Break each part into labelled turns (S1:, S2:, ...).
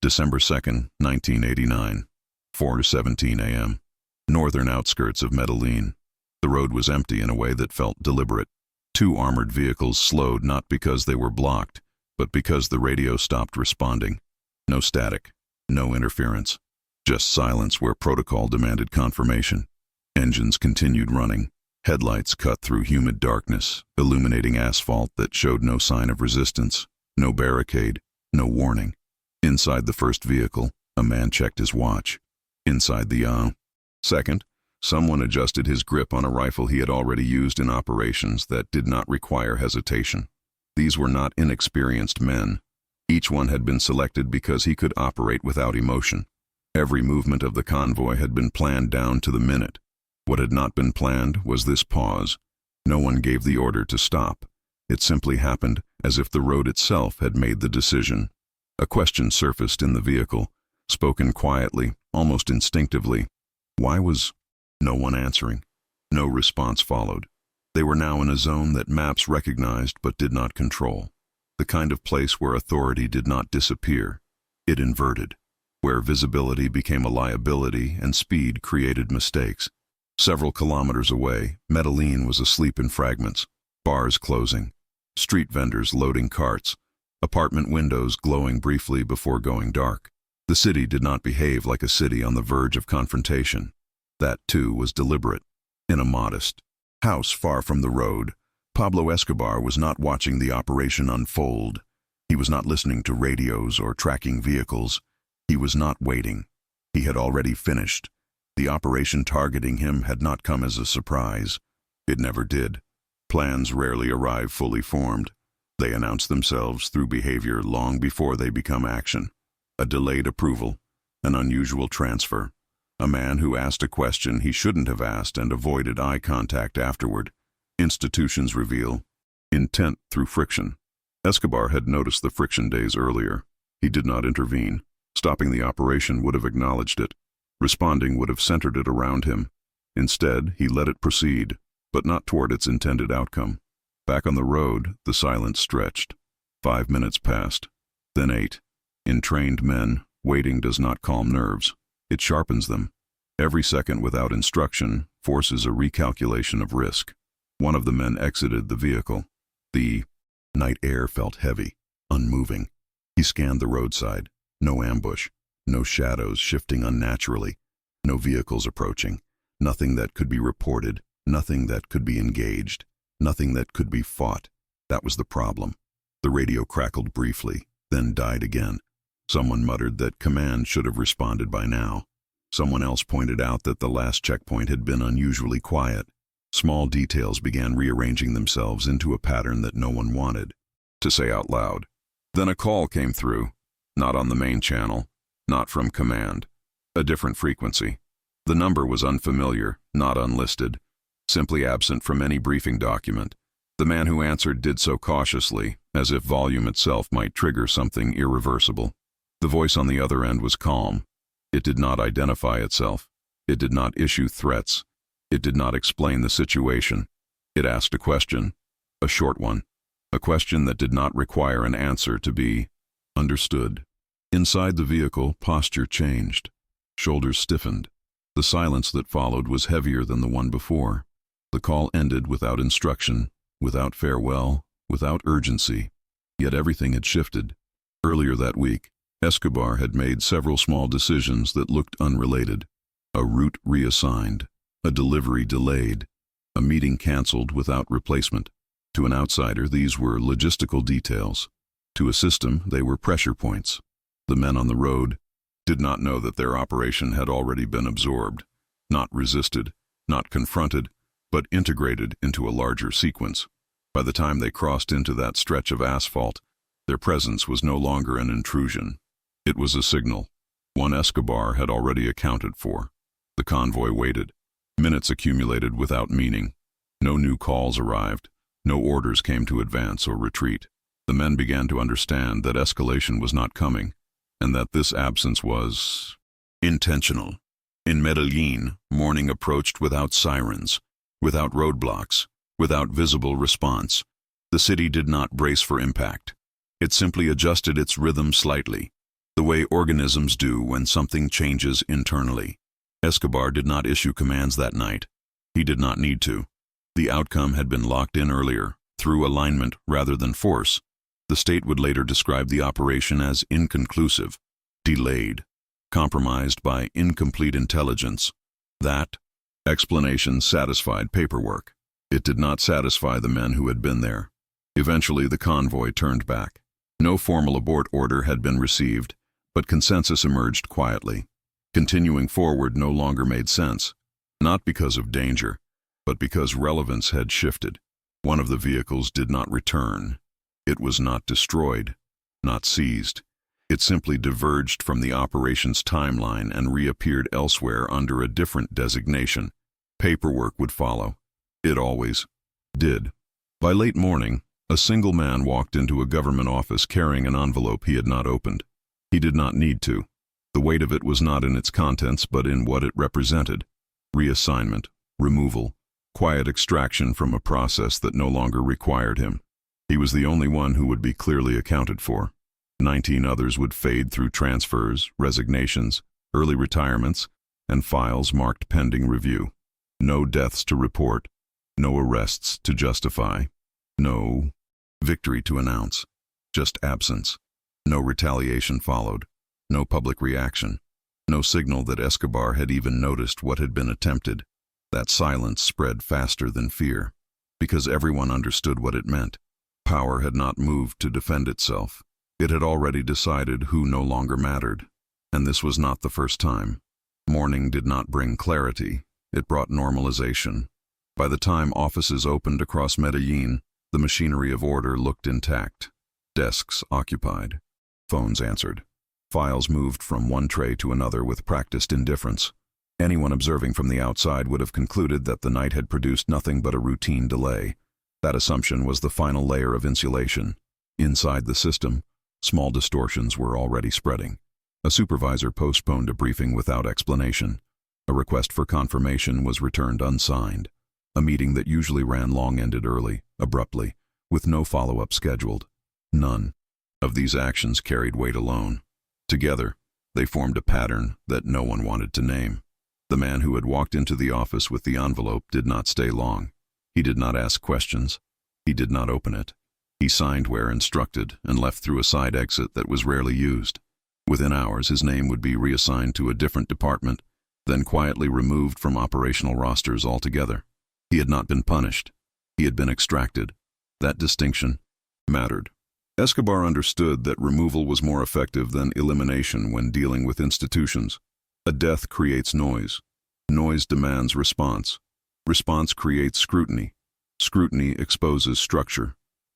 S1: December 2nd, 1989, 4:17 a.m. Northern outskirts of Medellin. The road was empty in a way that felt deliberate. Two armored vehicles slowed not because they were blocked, but because the radio stopped responding. No static, no interference, just silence where protocol demanded confirmation. Engines continued running. Headlights cut through humid darkness, illuminating asphalt that showed no sign of resistance, no barricade, no warning. Inside the first vehicle, a man checked his watch. Inside the second, someone adjusted his grip on a rifle he had already used in operations that did not require hesitation. These were not inexperienced men. Each one had been selected because he could operate without emotion. Every movement of the convoy had been planned down to the minute. What had not been planned was this pause. No one gave the order to stop. It simply happened as if the road itself had made the decision. A question surfaced in the vehicle, spoken quietly, almost instinctively. Why was no one answering? No response followed. They were now in a zone that maps recognized but did not control. The kind of place where authority did not disappear. It inverted. Where visibility became a liability and speed created mistakes. Several kilometers away, Medellin was asleep in fragments. Bars closing. Street vendors loading carts. Apartment windows glowing briefly before going dark. The city did not behave like a city on the verge of confrontation. That, too, was deliberate. In a modest house far from the road, Pablo Escobar was not watching the operation unfold. He was not listening to radios or tracking vehicles. He was not waiting. He had already finished. The operation targeting him had not come as a surprise. It never did. Plans rarely arrive fully formed. They announce themselves through behavior long before they become action. A delayed approval, an unusual transfer, a man who asked a question he shouldn't have asked and avoided eye contact afterward. Institutions reveal intent through friction. Escobar had noticed the friction days earlier. He did not intervene. Stopping the operation would have acknowledged it. Responding would have centered it around him. Instead, he let it proceed, but not toward its intended outcome. Back on the road, the silence stretched. 5 minutes passed, then 8. In trained men, waiting does not calm nerves. It sharpens them. Every second without instruction forces a recalculation of risk. One of the men exited the vehicle. The night air felt heavy, unmoving. He scanned the roadside. No ambush, no shadows shifting unnaturally, no vehicles approaching, nothing that could be reported, nothing that could be engaged. Nothing that could be fought. That was the problem. The radio crackled briefly, then died again. Someone muttered that command should have responded by now. Someone else pointed out that the last checkpoint had been unusually quiet. Small details began rearranging themselves into a pattern that no one wanted to say out loud. Then a call came through, not on the main channel, not from command. A different frequency. The number was unfamiliar, not unlisted. Simply absent from any briefing document. The man who answered did so cautiously, as if volume itself might trigger something irreversible. The voice on the other end was calm. It did not identify itself. It did not issue threats. It did not explain the situation. It asked a question, a short one, a question that did not require an answer to be understood. Inside the vehicle, posture changed. Shoulders stiffened. The silence that followed was heavier than the one before. The call ended without instruction, without farewell, without urgency. Yet everything had shifted. Earlier that week, Escobar had made several small decisions that looked unrelated. A route reassigned, a delivery delayed, a meeting canceled without replacement. To an outsider, these were logistical details. To a system, they were pressure points. The men on the road did not know that their operation had already been absorbed, not resisted, not confronted, but integrated into a larger sequence. By the time they crossed into that stretch of asphalt, their presence was no longer an intrusion. It was a signal. One Escobar had already accounted for. The convoy waited. Minutes accumulated without meaning. No new calls arrived. No orders came to advance or retreat. The men began to understand that escalation was not coming, and that this absence was intentional. In Medellin, morning approached without sirens, without roadblocks, without visible response. The city did not brace for impact. It simply adjusted its rhythm slightly. The the way organisms do when something changes internally. Escobar did not issue commands that night. He did not need to. The outcome had been locked in earlier, through alignment rather than force. The state would later describe the operation as inconclusive, delayed, compromised by incomplete intelligence. That explanation satisfied paperwork. It did not satisfy the men who had been there. Eventually, the convoy turned back. No formal abort order had been received, but consensus emerged quietly. Continuing forward no longer made sense, not because of danger, but because relevance had shifted. One of the vehicles did not return. It was not destroyed, not seized. It simply diverged from the operation's timeline and reappeared elsewhere under a different designation. Paperwork would follow. It always did. By late morning, a single man walked into a government office carrying an envelope he had not opened. He did not need to. The weight of it was not in its contents, but in what it represented. Reassignment, removal, quiet extraction from a process that no longer required him. He was the only one who would be clearly accounted for. 19 others would fade through transfers, resignations, early retirements, and files marked pending review. No deaths to report, no arrests to justify, no victory to announce, just absence. No retaliation followed, no public reaction, no signal that Escobar had even noticed what had been attempted. That silence spread faster than fear, because everyone understood what it meant. Power had not moved to defend itself. It had already decided who no longer mattered, and this was not the first time. Mourning did not bring clarity, it brought normalization. By the time offices opened across Medellin, the machinery of order looked intact. Desks occupied. Phones answered. Files moved from one tray to another with practiced indifference. Anyone observing from the outside would have concluded that the night had produced nothing but a routine delay. That assumption was the final layer of insulation. Inside the system, small distortions were already spreading. A supervisor postponed a briefing without explanation. A request for confirmation was returned unsigned. A meeting that usually ran long ended early, abruptly, with no follow-up scheduled. None of these actions carried weight alone. Together, they formed a pattern that no one wanted to name. The man who had walked into the office with the envelope did not stay long. He did not ask questions. He did not open it. He signed where instructed and left through a side exit that was rarely used. Within hours, his name would be reassigned to a different department, then quietly removed from operational rosters altogether. He had not been punished. He had been extracted. That distinction mattered. Escobar understood that removal was more effective than elimination when dealing with institutions. A death creates noise. Noise demands response. Response creates scrutiny. Scrutiny exposes structure.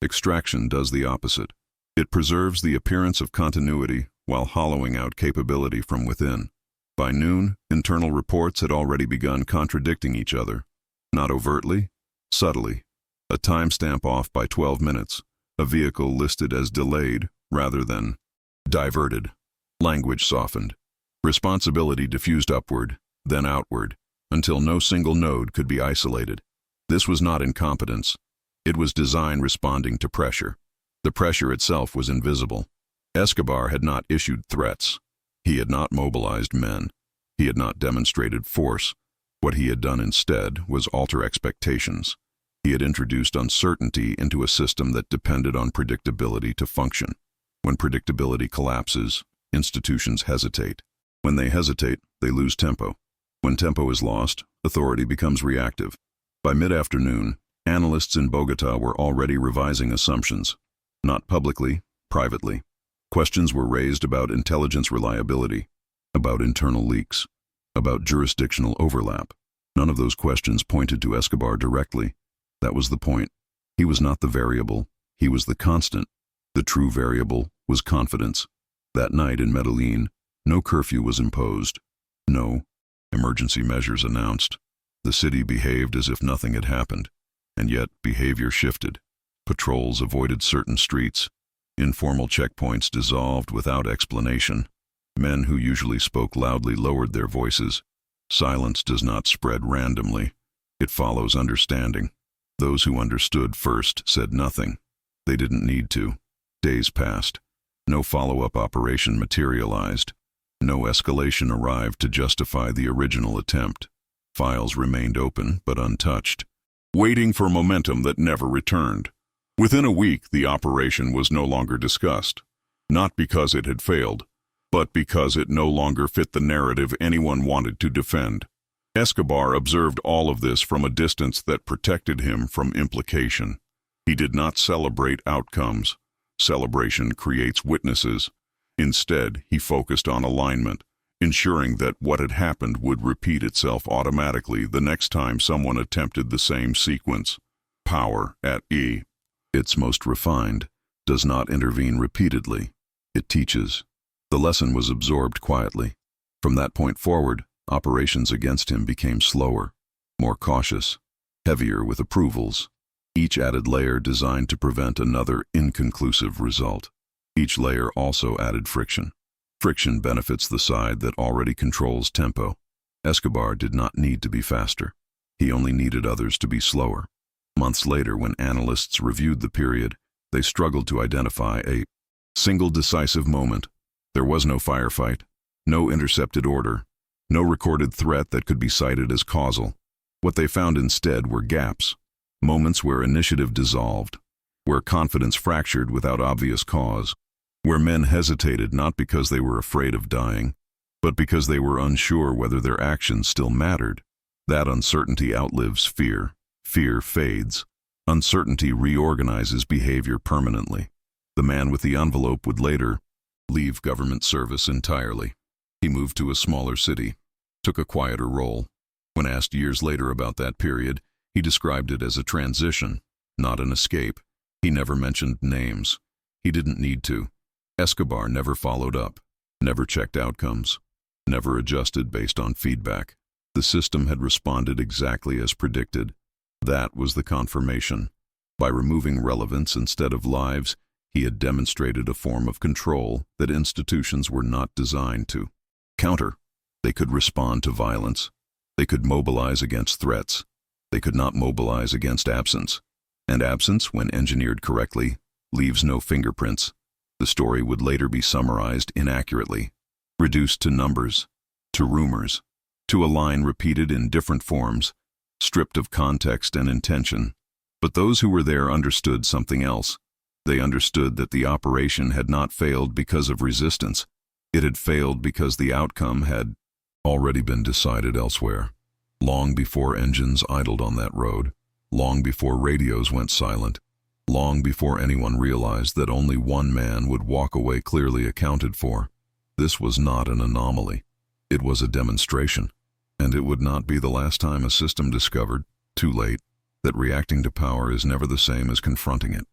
S1: Extraction does the opposite. It preserves the appearance of continuity while hollowing out capability from within. By noon, internal reports had already begun contradicting each other. Not overtly, subtly. A timestamp off by 12 minutes. A vehicle listed as delayed rather than diverted. Language softened. Responsibility diffused upward, then outward, until no single node could be isolated. This was not incompetence. It was design responding to pressure. The pressure itself was invisible. Escobar had not issued threats. He had not mobilized men. He had not demonstrated force. What he had done instead was alter expectations. He had introduced uncertainty into a system that depended on predictability to function. When predictability collapses, institutions hesitate. When they hesitate, they lose tempo. When tempo is lost, authority becomes reactive. By mid-afternoon, analysts in Bogota were already revising assumptions. Not publicly, privately. Questions were raised about intelligence reliability, about internal leaks, about jurisdictional overlap. None of those questions pointed to Escobar directly. That was the point. He was not the variable, he was the constant. The true variable was confidence. That night in Medellin, no curfew was imposed. No emergency measures announced. The city behaved as if nothing had happened, and yet behavior shifted. Patrols avoided certain streets. Informal checkpoints dissolved without explanation. Men who usually spoke loudly lowered their voices. Silence does not spread randomly. It follows understanding. Those who understood first said nothing. They didn't need to. Days passed. No follow-up operation materialized. No escalation arrived to justify the original attempt. Files remained open but untouched, waiting for momentum that never returned. Within a week, the operation was no longer discussed, not because it had failed, but because it no longer fit the narrative anyone wanted to defend. Escobar observed all of this from a distance that protected him from implication. He did not celebrate outcomes. Celebration creates witnesses. Instead, he focused on alignment, ensuring that what had happened would repeat itself automatically the next time someone attempted the same sequence. Power, at its most refined, does not intervene repeatedly. It teaches. The lesson was absorbed quietly. From that point forward, operations against him became slower, more cautious, heavier with approvals. Each added layer designed to prevent another inconclusive result. Each layer also added friction. Friction benefits the side that already controls tempo. Escobar did not need to be faster. He only needed others to be slower. Months later, when analysts reviewed the period, they struggled to identify a single decisive moment. There was no firefight, no intercepted order, no recorded threat that could be cited as causal. What they found instead were gaps, moments where initiative dissolved, where confidence fractured without obvious cause, where men hesitated not because they were afraid of dying, but because they were unsure whether their actions still mattered. That uncertainty outlives fear. Fear fades. Uncertainty reorganizes behavior permanently. The man with the envelope would later leave government service entirely. He moved to a smaller city, took a quieter role. When asked years later about that period, he described it as a transition, not an escape. He never mentioned names. He didn't need to. Escobar never followed up, never checked outcomes, never adjusted based on feedback. The system had responded exactly as predicted. That was the confirmation. By removing relevance instead of lives, he had demonstrated a form of control that institutions were not designed to counter. They could respond to violence. They could mobilize against threats. They could not mobilize against absence. And absence, when engineered correctly, leaves no fingerprints. The story would later be summarized inaccurately, reduced to numbers, to rumors, to a line repeated in different forms, stripped of context and intention. But those who were there understood something else. They understood that the operation had not failed because of resistance. It had failed because the outcome had already been decided elsewhere. Long before engines idled on that road, long before radios went silent, long before anyone realized that only one man would walk away clearly accounted for. This was not an anomaly. It was a demonstration. And it would not be the last time a system discovered, too late, that reacting to power is never the same as confronting it.